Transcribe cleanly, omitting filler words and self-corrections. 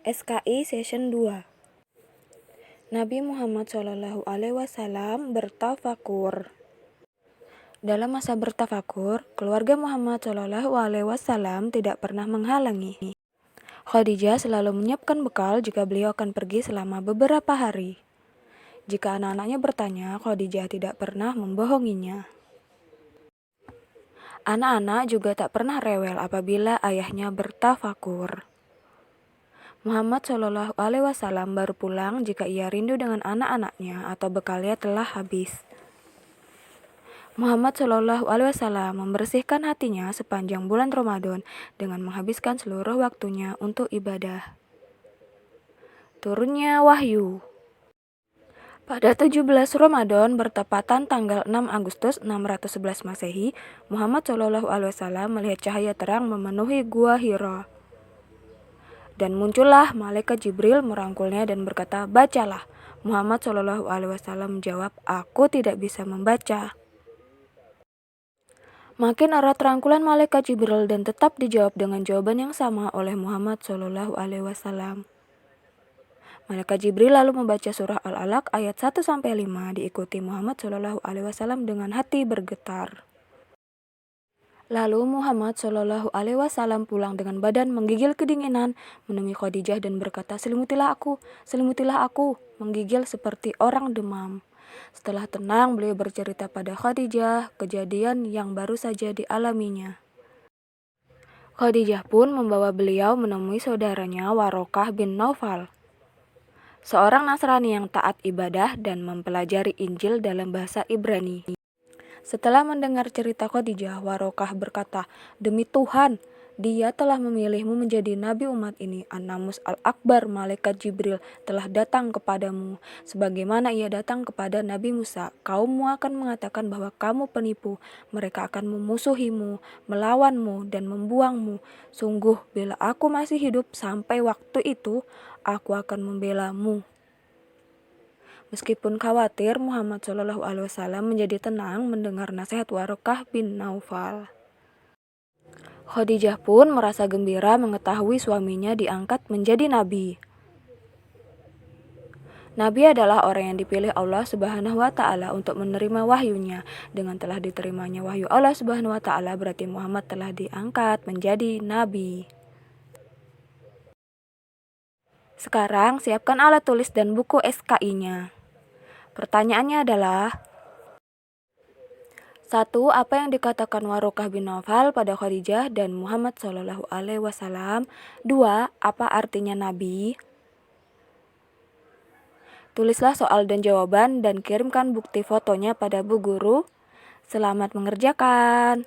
SKI Session 2. Nabi Muhammad SAW bertafakur. Dalam masa bertafakur, keluarga Muhammad SAW tidak pernah menghalangi. Khadijah selalu menyiapkan bekal jika beliau akan pergi selama beberapa hari. Jika anak-anaknya bertanya, Khadijah tidak pernah membohonginya. Anak-anak juga tak pernah rewel apabila ayahnya bertafakur. Muhammad SAW baru pulang jika ia rindu dengan anak-anaknya atau bekalnya telah habis. Muhammad SAW membersihkan hatinya sepanjang bulan Ramadan dengan menghabiskan seluruh waktunya untuk ibadah. Turunnya wahyu. Pada 17 Ramadan bertepatan tanggal 6 Agustus 611 Masehi, Muhammad SAW melihat cahaya terang memenuhi Gua Hira. Dan muncullah malaikat Jibril merangkulnya dan berkata, "Bacalah." Muhammad SAW menjawab, "Aku tidak bisa membaca." Makin erat rangkulan malaikat Jibril dan tetap dijawab dengan jawaban yang sama oleh Muhammad SAW. Malaikat Jibril lalu membaca surah Al-Alaq ayat 1-5 diikuti Muhammad SAW dengan hati bergetar. Lalu Muhammad SAW pulang dengan badan menggigil kedinginan, menemui Khadijah dan berkata, selimutilah aku, menggigil seperti orang demam. Setelah tenang, beliau bercerita pada Khadijah kejadian yang baru saja dialaminya. Khadijah pun membawa beliau menemui saudaranya Warokah bin Naufal, seorang Nasrani yang taat ibadah dan mempelajari Injil dalam bahasa Ibrani. Setelah mendengar cerita Khadijah, Warokah berkata, "Demi Tuhan, Dia telah memilihmu menjadi nabi umat ini. An-Namus Al-Akbar, malaikat Jibril, telah datang kepadamu, sebagaimana ia datang kepada Nabi Musa. Kaummu akan mengatakan bahwa kamu penipu. Mereka akan memusuhimu, melawanmu, dan membuangmu. Sungguh, bila aku masih hidup sampai waktu itu, aku akan membelamu." Meskipun khawatir, Muhammad SAW menjadi tenang mendengar nasihat Warokah bin Naufal. Khadijah pun merasa gembira mengetahui suaminya diangkat menjadi nabi. Nabi adalah orang yang dipilih Allah Subhanahu wa Ta'ala untuk menerima wahyunya. Dengan telah diterimanya wahyu Allah Subhanahu wa Ta'ala, berarti Muhammad telah diangkat menjadi nabi. Sekarang siapkan alat tulis dan buku SKI-nya. Pertanyaannya adalah: 1. Apa yang dikatakan Warokah bin Naufal pada Khadijah dan Muhammad SAW? 2. Apa artinya nabi? Tulislah soal dan jawaban dan kirimkan bukti fotonya pada Bu Guru. Selamat mengerjakan.